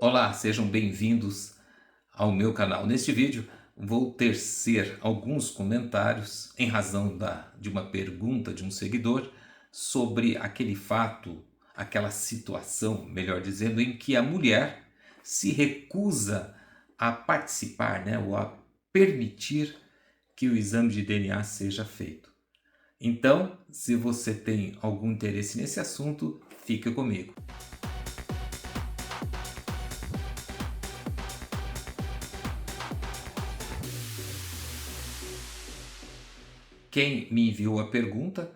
Olá, sejam bem-vindos ao meu canal. Neste vídeo vou tecer alguns comentários em razão de uma pergunta de um seguidor sobre aquele fato, aquela situação, melhor dizendo, em que a mulher se recusa a participar, ou a permitir que o exame de DNA seja feito. Então, se você tem algum interesse nesse assunto, fica comigo. Quem me enviou a pergunta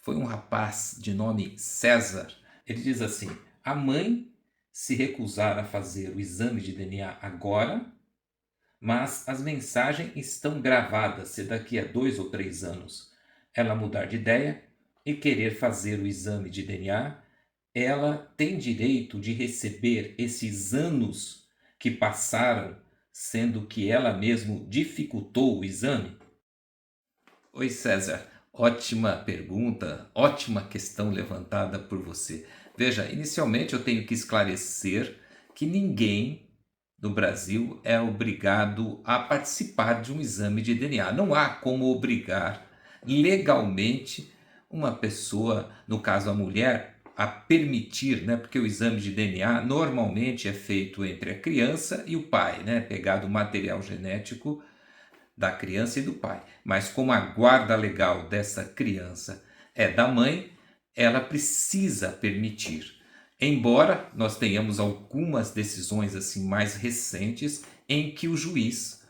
foi um rapaz de nome César. Ele diz assim: a mãe se recusar a fazer o exame de DNA agora, mas as mensagens estão gravadas se daqui a 2 ou 3 anos ela mudar de ideia e querer fazer o exame de DNA, ela tem direito de receber esses anos que passaram, sendo que ela mesma dificultou o exame? Oi, César. Ótima pergunta, ótima questão levantada por você. Veja, inicialmente eu tenho que esclarecer que ninguém no Brasil é obrigado a participar de um exame de DNA. Não há como obrigar legalmente uma pessoa, no caso a mulher, a permitir, porque o exame de DNA normalmente é feito entre a criança e o pai, pegado o material genético da criança e do pai. Mas como a guarda legal dessa criança é da mãe, ela precisa permitir. Embora nós tenhamos algumas decisões assim mais recentes em que o juiz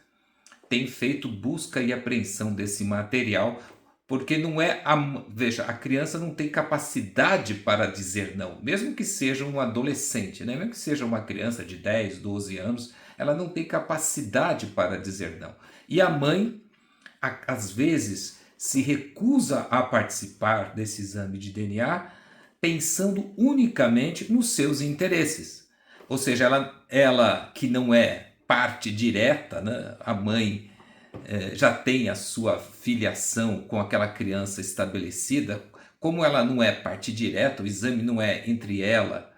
tem feito busca e apreensão desse material, porque não é veja, a criança não tem capacidade para dizer não, mesmo que seja um adolescente, mesmo que seja uma criança de 10, 12 anos, ela não tem capacidade para dizer não. E a mãe, às vezes, se recusa a participar desse exame de DNA pensando unicamente nos seus interesses. Ou seja, ela que não é parte direta, a mãe já tem a sua filiação com aquela criança estabelecida, como ela não é parte direta, o exame não é entre ela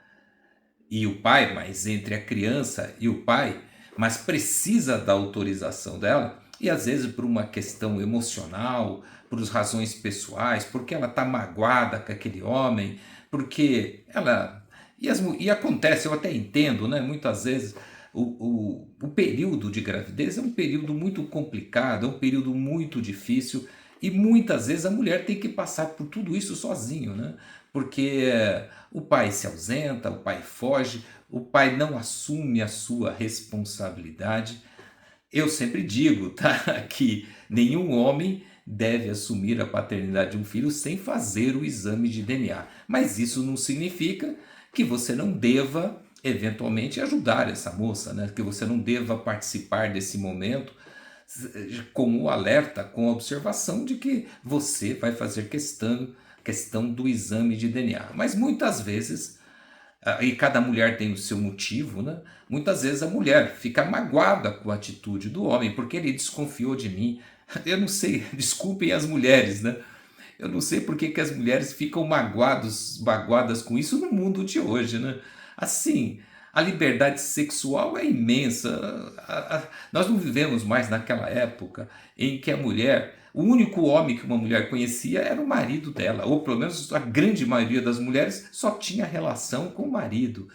e o pai, mas entre a criança e o pai, mas precisa da autorização dela, e às vezes por uma questão emocional, por razões pessoais, porque ela está magoada com aquele homem, porque ela... E acontece, eu até entendo, muitas vezes o período de gravidez é um período muito complicado, é um período muito difícil, e muitas vezes a mulher tem que passar por tudo isso sozinho, porque o pai se ausenta, o pai foge, o pai não assume a sua responsabilidade. Eu sempre digo, que nenhum homem deve assumir a paternidade de um filho sem fazer o exame de DNA. Mas isso não significa que você não deva eventualmente ajudar essa moça, que você não deva participar desse momento com o alerta, com a observação de que você vai fazer questão do exame de DNA. Mas muitas vezes, e cada mulher tem o seu motivo, muitas vezes a mulher fica magoada com a atitude do homem, porque ele desconfiou de mim. Eu não sei, desculpem as mulheres, eu não sei por que as mulheres ficam magoadas com isso no mundo de hoje, Assim, a liberdade sexual é imensa. Nós não vivemos mais naquela época em que a mulher, o único homem que uma mulher conhecia era o marido dela, ou pelo menos a grande maioria das mulheres só tinha relação com o marido.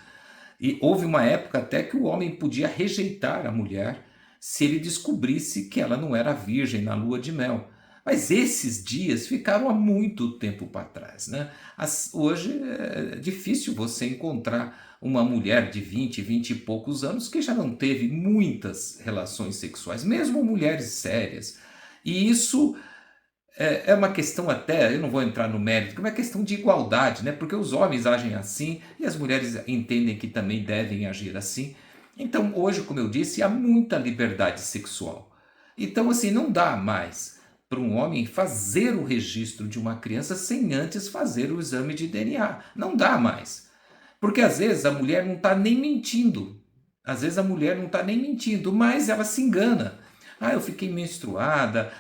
E houve uma época até que o homem podia rejeitar a mulher se ele descobrisse que ela não era virgem na lua de mel. Mas esses dias ficaram há muito tempo para trás, Hoje é difícil você encontrar uma mulher de 20, 20 e poucos anos que já não teve muitas relações sexuais, mesmo mulheres sérias. E isso é uma questão até, eu não vou entrar no mérito, é uma questão de igualdade, porque os homens agem assim e as mulheres entendem que também devem agir assim. Então hoje, como eu disse, há muita liberdade sexual. Então assim, não dá mais para um homem fazer o registro de uma criança sem antes fazer o exame de DNA. Não dá mais. Porque às vezes a mulher não está nem mentindo. Às vezes a mulher não está nem mentindo, mas ela se engana. Eu fiquei menstruada,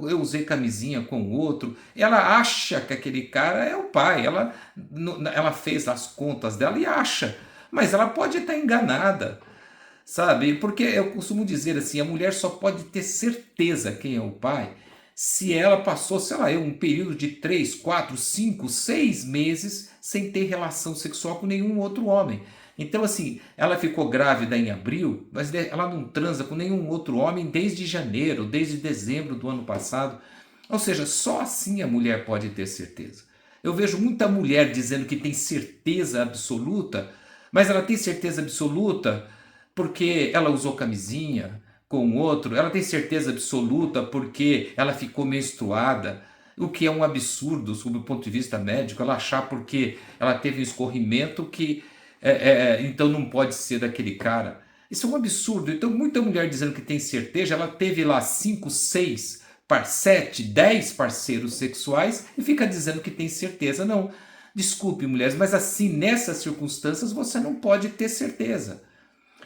eu usei camisinha com o outro. Ela acha que aquele cara é o pai, ela fez as contas dela e acha. mas ela pode estar enganada, sabe? Porque eu costumo dizer assim, a mulher só pode ter certeza quem é o pai se ela passou, sei lá, um período de 3, 4, 5, 6 meses sem ter relação sexual com nenhum outro homem. Então, assim, ela ficou grávida em abril, mas ela não transa com nenhum outro homem desde janeiro, desde dezembro do ano passado. Ou seja, só assim a mulher pode ter certeza. Eu vejo muita mulher dizendo que tem certeza absoluta, mas ela tem certeza absoluta porque ela usou camisinha com o outro, ela tem certeza absoluta porque ela ficou menstruada, o que é um absurdo sob o ponto de vista médico, ela achar porque ela teve um escorrimento que então não pode ser daquele cara. Isso é um absurdo. Então, muita mulher dizendo que tem certeza, ela teve lá 5, 6, 7, 10 parceiros sexuais e fica dizendo que tem certeza. Não, desculpe, mulheres, mas assim, nessas circunstâncias, você não pode ter certeza.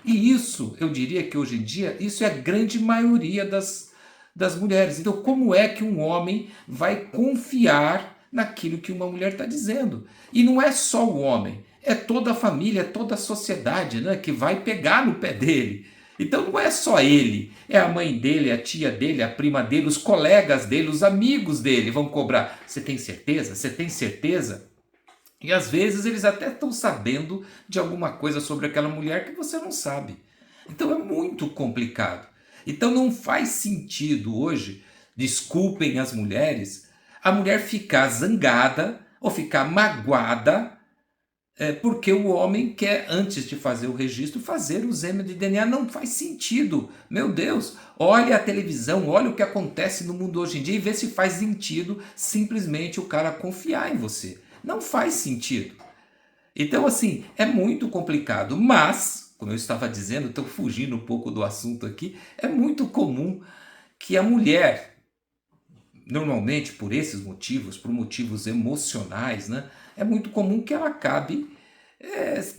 E isso, eu diria que hoje em dia, isso é a grande maioria das mulheres. Então, como é que um homem vai confiar naquilo que uma mulher está dizendo? E não é só o homem, é toda a família, é toda a sociedade, né, que vai pegar no pé dele. Então não é só ele, é a mãe dele, a tia dele, a prima dele, os colegas dele, os amigos dele vão cobrar. Você tem certeza? Você tem certeza? E às vezes eles até estão sabendo de alguma coisa sobre aquela mulher que você não sabe. Então é muito complicado. Então não faz sentido hoje, desculpem as mulheres, a mulher ficar zangada ou ficar magoada porque o homem quer, antes de fazer o registro, fazer o exame de DNA. Não faz sentido. Meu Deus, olha a televisão, olha o que acontece no mundo hoje em dia e vê se faz sentido simplesmente o cara confiar em você. Não faz sentido. Então, assim, é muito complicado, mas, como eu estava dizendo, estou fugindo um pouco do assunto aqui, é muito comum que a mulher, normalmente por esses motivos, por motivos emocionais, né, é muito comum que ela acabe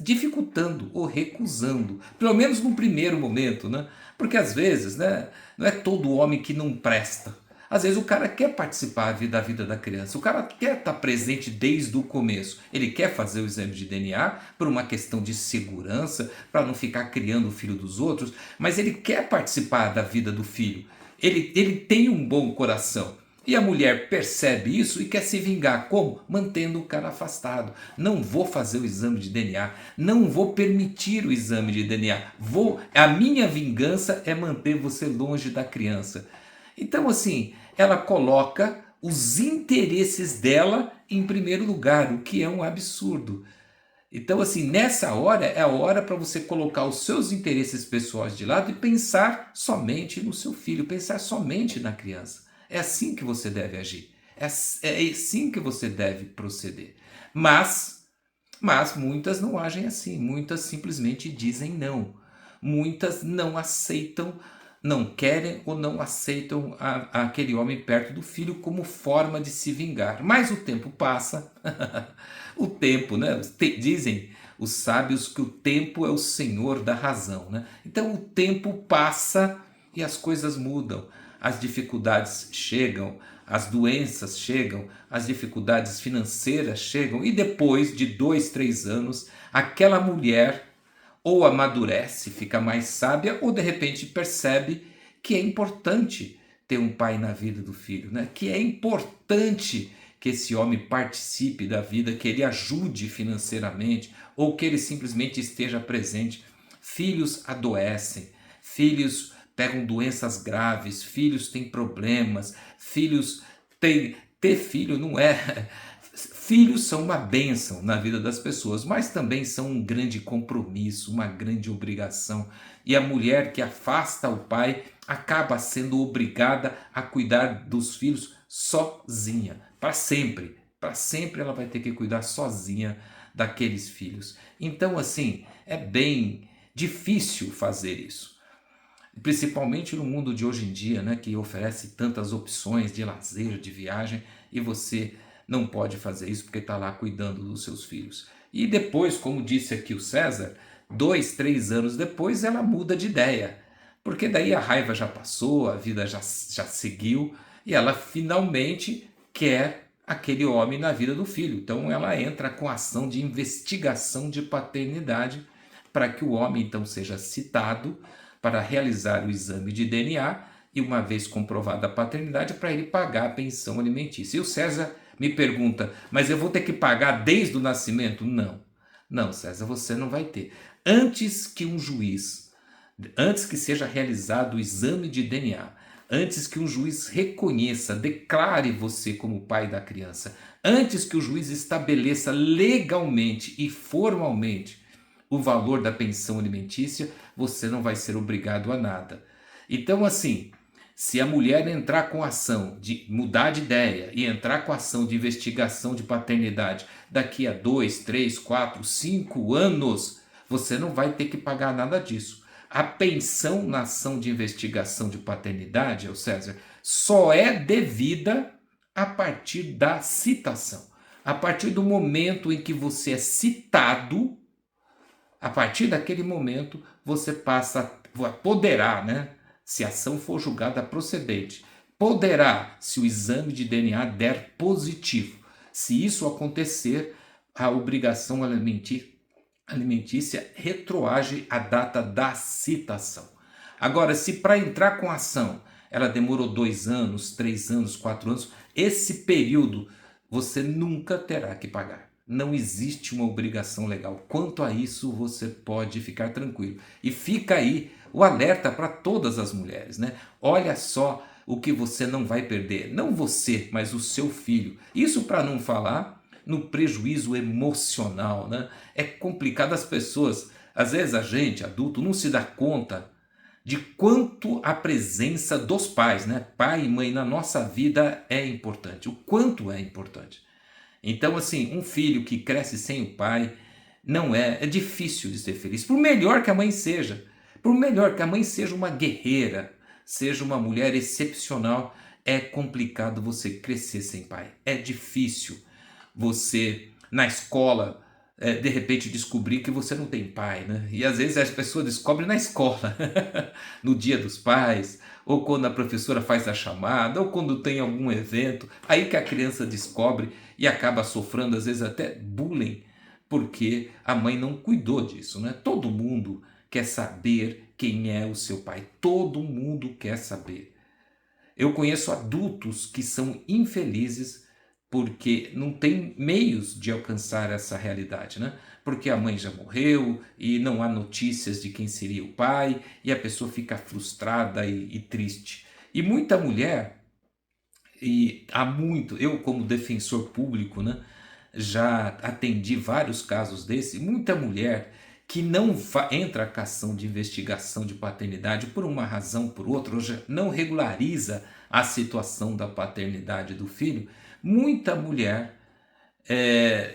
dificultando ou recusando, pelo menos no primeiro momento, né? Porque às vezes, né, não é todo homem que não presta. Às vezes o cara quer participar da vida da criança, o cara quer estar presente desde o começo. Ele quer fazer o exame de DNA por uma questão de segurança, para não ficar criando o filho dos outros, mas ele quer participar da vida do filho. Ele tem um bom coração. E a mulher percebe isso e quer se vingar. Como? Mantendo o cara afastado. Não vou fazer o exame de DNA. Não vou permitir o exame de DNA. A minha vingança é manter você longe da criança. Então, assim, ela coloca os interesses dela em primeiro lugar, o que é um absurdo. Então, assim, nessa hora é a hora para você colocar os seus interesses pessoais de lado e pensar somente no seu filho, pensar somente na criança. É assim que você deve agir. É assim que você deve proceder. Mas muitas não agem assim. Muitas simplesmente dizem não. Muitas não aceitam, não querem ou não aceitam aquele homem perto do filho como forma de se vingar. Mas o tempo passa. O tempo, né? Dizem os sábios que o tempo é o senhor da razão, né? Então o tempo passa e as coisas mudam. As dificuldades chegam, as doenças chegam, as dificuldades financeiras chegam e depois de 2, 3 anos, aquela mulher ou amadurece, fica mais sábia ou de repente percebe que é importante ter um pai na vida do filho, né? Que é importante que esse homem participe da vida, que ele ajude financeiramente ou que ele simplesmente esteja presente. Filhos adoecem, filhos pegam doenças graves, filhos têm problemas, filhos têm... Ter filho não é... Filhos são uma bênção na vida das pessoas, mas também são um grande compromisso, uma grande obrigação. E a mulher que afasta o pai acaba sendo obrigada a cuidar dos filhos sozinha, para sempre. Para sempre ela vai ter que cuidar sozinha daqueles filhos. Então, assim, é bem difícil fazer isso. Principalmente no mundo de hoje em dia, né, que oferece tantas opções de lazer, de viagem, e você não pode fazer isso porque está lá cuidando dos seus filhos. E depois, como disse aqui o César, 2, 3 anos depois ela muda de ideia, porque daí a raiva já passou, a vida já seguiu, e ela finalmente quer aquele homem na vida do filho. Então ela entra com a ação de investigação de paternidade para que o homem então seja citado para realizar o exame de DNA e, uma vez comprovada a paternidade, para ele pagar a pensão alimentícia. E o César me pergunta, mas eu vou ter que pagar desde o nascimento? Não, não, César, você não vai ter. Antes que um juiz, antes que seja realizado o exame de DNA, antes que um juiz reconheça, declare você como pai da criança, antes que o juiz estabeleça legalmente e formalmente o valor da pensão alimentícia, você não vai ser obrigado a nada. Então, assim, se a mulher entrar com ação de mudar de ideia e entrar com ação de investigação de paternidade daqui a 2, 3, 4, 5 anos, você não vai ter que pagar nada disso. A pensão na ação de investigação de paternidade, César, só é devida a partir da citação. A partir do momento em que você é citado, a partir daquele momento você poderá, né, se a ação for julgada procedente, poderá, se o exame de DNA der positivo. Se isso acontecer, a obrigação alimentícia retroage à data da citação. Agora, se para entrar com a ação ela demorou 2 anos, 3 anos, 4 anos, esse período você nunca terá que pagar. Não existe uma obrigação legal. Quanto a isso, você pode ficar tranquilo. E fica aí o alerta para todas as mulheres, né? Olha só o que você não vai perder. Não você, mas o seu filho. Isso para não falar no prejuízo emocional, né? É complicado, as pessoas, às vezes a gente, adulto, não se dá conta de quanto a presença dos pais, né? Pai e mãe na nossa vida é importante. O quanto é importante. Então, assim, um filho que cresce sem o pai é difícil de ser feliz. Por melhor que a mãe seja, por melhor que a mãe seja uma guerreira, seja uma mulher excepcional, é complicado você crescer sem pai. É difícil você, na escola, de repente descobrir que você não tem pai, né? E às vezes as pessoas descobrem na escola, no dia dos pais, ou quando a professora faz a chamada, ou quando tem algum evento, aí que a criança descobre e acaba sofrendo, às vezes até bullying, porque a mãe não cuidou disso, né? Todo mundo quer saber quem é o seu pai, todo mundo quer saber. Eu conheço adultos que são infelizes porque não tem meios de alcançar essa realidade, né? Porque a mãe já morreu e não há notícias de quem seria o pai e a pessoa fica frustrada e triste. E muita mulher, e há muito, eu como defensor público, né, já atendi vários casos desse, muita mulher que não entra com ação de investigação de paternidade por uma razão ou por outra, ou já não regulariza a situação da paternidade do filho, muita mulher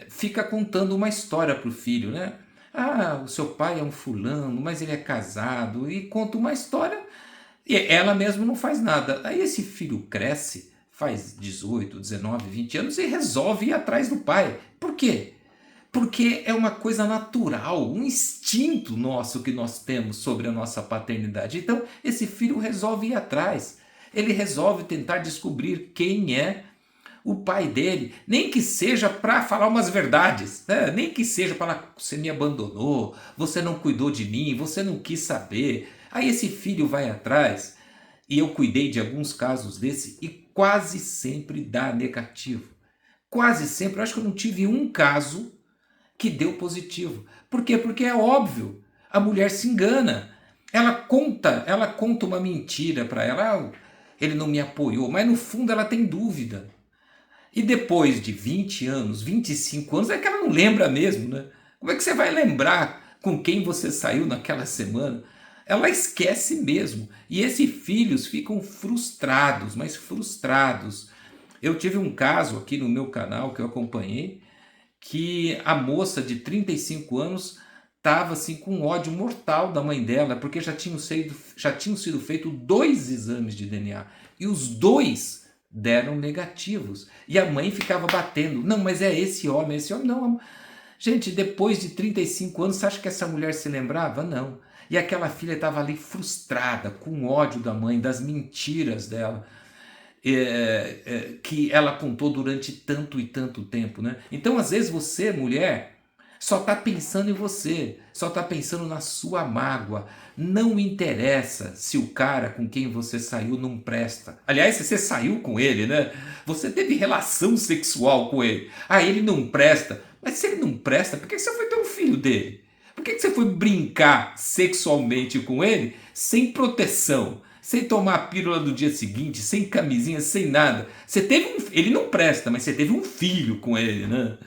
fica contando uma história para o filho, né? Ah, o seu pai é um fulano, mas ele é casado, e conta uma história e ela mesma não faz nada. Aí esse filho cresce, faz 18, 19, 20 anos e resolve ir atrás do pai. Por quê? Porque é uma coisa natural, um instinto nosso que nós temos sobre a nossa paternidade. Então, esse filho resolve ir atrás. Ele resolve tentar descobrir quem é o pai dele, nem que seja para falar umas verdades, né? Nem que seja para você me abandonou, você não cuidou de mim, você não quis saber. Aí esse filho vai atrás, e eu cuidei de alguns casos desse, e quase sempre dá negativo. Quase sempre, eu acho que eu não tive um caso que deu positivo. Por quê? Porque é óbvio, a mulher se engana. Ela conta uma mentira para ela, ele não me apoiou, mas no fundo ela tem dúvida. E depois de 20 anos, 25 anos, é que ela não lembra mesmo, né? Como é que você vai lembrar com quem você saiu naquela semana? Ela esquece mesmo. E esses filhos ficam frustrados, mas frustrados. Eu tive um caso aqui no meu canal que eu acompanhei, que a moça de 35 anos estava assim com ódio mortal da mãe dela, porque já tinham sido feitos 2 exames de DNA. E os 2 deram negativos. E a mãe ficava batendo. Não, mas é esse homem, esse homem. Não, gente, depois de 35 anos, você acha que essa mulher se lembrava? Não. E aquela filha estava ali frustrada, com ódio da mãe, das mentiras dela, que ela contou durante tanto e tanto tempo, né? Então, às vezes você, mulher, Só está pensando em você, só está pensando na sua mágoa. Não interessa se o cara com quem você saiu não presta. Aliás, se você saiu com ele, né? Você teve relação sexual com ele. Ah, ele não presta. Mas se ele não presta, por que você foi ter um filho dele? Por que você foi brincar sexualmente com ele sem proteção? Sem tomar a pílula do dia seguinte, sem camisinha, sem nada. Você teve ele não presta, mas você teve um filho com ele, né?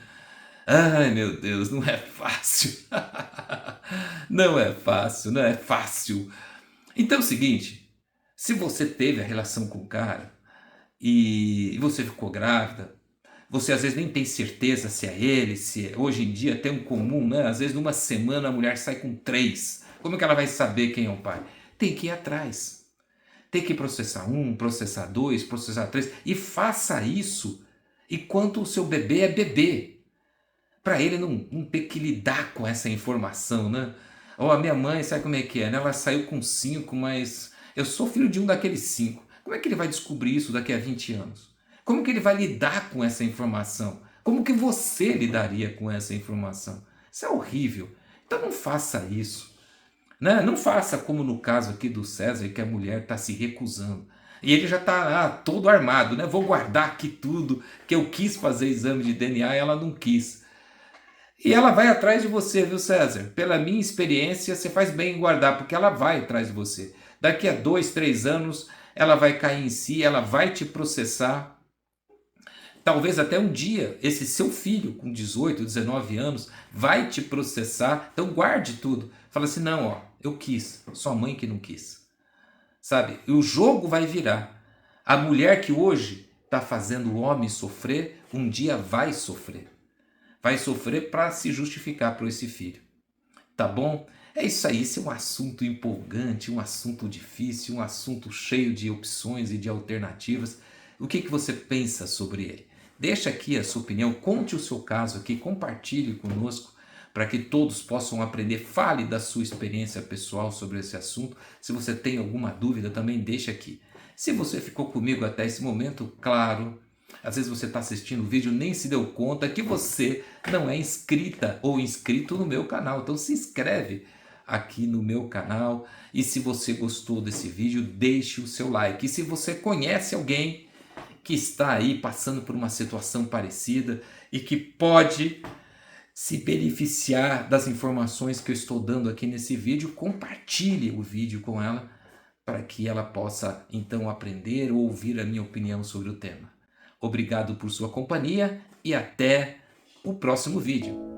Ai, meu Deus, não é fácil. Não é fácil, não é fácil. Então é o seguinte, se você teve a relação com o cara e você ficou grávida, você às vezes nem tem certeza se é ele, se é... Hoje em dia tem um comum, né? Às vezes numa semana a mulher sai com 3. Como é que ela vai saber quem é o pai? Tem que ir atrás. Tem que processar 1, processar 2, processar 3. E faça isso enquanto o seu bebê é bebê. Para ele não ter que lidar com essa informação, né? Ou a minha mãe, sabe como é que é, né? Ela saiu com 5, mas eu sou filho de um daqueles 5. Como é que ele vai descobrir isso daqui a 20 anos? Como que ele vai lidar com essa informação? Como que você lidaria com essa informação? Isso é horrível. Então não faça isso, né? Não faça como no caso aqui do César, que a mulher está se recusando. E ele já está todo armado, né? Vou guardar aqui tudo, que eu quis fazer exame de DNA e ela não quis. E ela vai atrás de você, viu, César? Pela minha experiência, você faz bem em guardar, porque ela vai atrás de você. Daqui a 2, 3 anos, ela vai cair em si, ela vai te processar. Talvez até um dia, esse seu filho, com 18, 19 anos, vai te processar. Então guarde tudo. Fala assim, não, ó, eu quis, sua mãe que não quis. Sabe? E o jogo vai virar. A mulher que hoje está fazendo o homem sofrer, um dia vai sofrer. Vai sofrer para se justificar por esse filho. Tá bom? É isso aí, esse é um assunto empolgante, um assunto difícil, um assunto cheio de opções e de alternativas. O que você pensa sobre ele? Deixa aqui a sua opinião, conte o seu caso aqui, compartilhe conosco para que todos possam aprender. Fale da sua experiência pessoal sobre esse assunto. Se você tem alguma dúvida, também deixa aqui. Se você ficou comigo até esse momento, claro, às vezes você está assistindo o vídeo e nem se deu conta que você não é inscrita ou inscrito no meu canal. Então se inscreve aqui no meu canal e se você gostou desse vídeo, deixe o seu like. E se você conhece alguém que está aí passando por uma situação parecida e que pode se beneficiar das informações que eu estou dando aqui nesse vídeo, compartilhe o vídeo com ela para que ela possa então aprender ou ouvir a minha opinião sobre o tema. Obrigado por sua companhia e até o próximo vídeo.